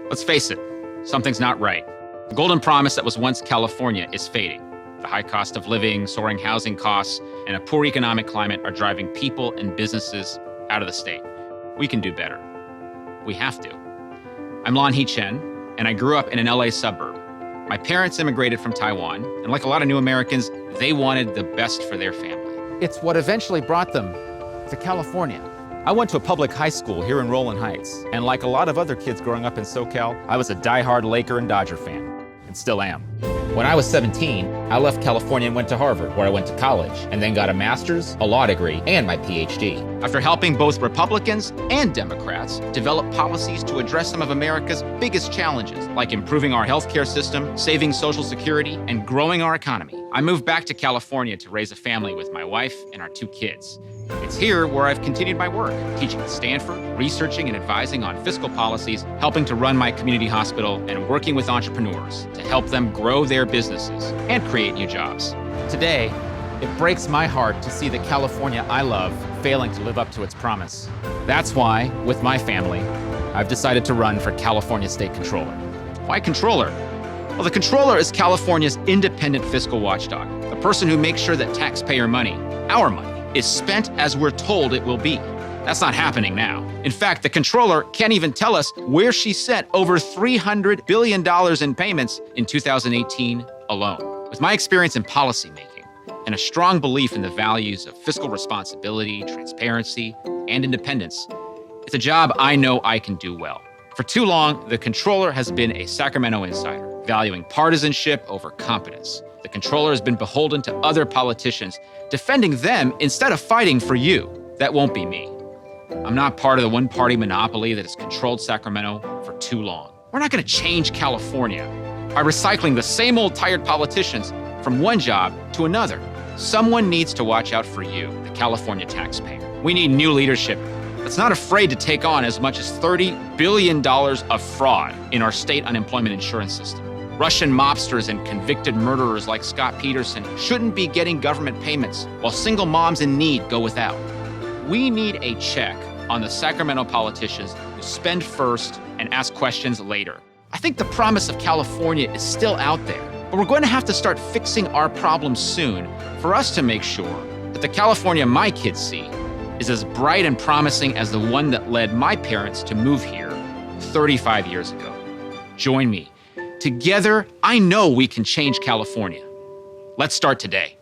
Let's face it, something's not right. The golden promise that was once California is fading. The high cost of living, soaring housing costs, and a poor economic climate are driving people and businesses out of the state. We can do better. We have to. I'm Lanhee Chen, and I grew up in an LA suburb. My parents immigrated from Taiwan, and like a lot of new Americans, they wanted the best for their family. It's what eventually brought them to California. I went to a public high school here in Rowland Heights, and like a lot of other kids growing up in SoCal, I was a diehard Laker and Dodger fan, and still am. When I was 17, I left California and went to Harvard, where I went to college, and then got a master's, a law degree, and my PhD. After helping both Republicans and Democrats develop policies to address some of America's biggest challenges, like improving our healthcare system, saving Social Security, and growing our economy, I moved back to California to raise a family with my wife and our 2 kids. It's here where I've continued my work, teaching at Stanford, researching and advising on fiscal policies, helping to run my community hospital, and working with entrepreneurs to help them grow their businesses and create new jobs. Today, it breaks my heart to see the California I love failing to live up to its promise. That's why, with my family, I've decided to run for California State Controller. Why Controller? Well, the Controller is California's independent fiscal watchdog, the person who makes sure that taxpayer money, our money, is spent as we're told it will be. That's not happening now. In fact, the Controller can't even tell us where she sent over $300 billion in payments in 2018 alone. With my experience in policymaking and a strong belief in the values of fiscal responsibility, transparency, and independence, it's a job I know I can do well. For too long, the Controller has been a Sacramento insider, valuing partisanship over competence. The Controller has been beholden to other politicians, defending them instead of fighting for you. That won't be me. I'm not part of the one-party monopoly that has controlled Sacramento for too long. We're not going to change California by recycling the same old tired politicians from one job to another. Someone needs to watch out for you, the California taxpayer. We need new leadership that's not afraid to take on as much as $30 billion of fraud in our state unemployment insurance system. Russian mobsters and convicted murderers like Scott Peterson shouldn't be getting government payments while single moms in need go without. We need a check on the Sacramento politicians who spend first and ask questions later. I think the promise of California is still out there, but we're going to have to start fixing our problems soon for us to make sure that the California my kids see is as bright and promising as the one that led my parents to move here 35 years ago. Join me. Together, I know we can change California. Let's start today.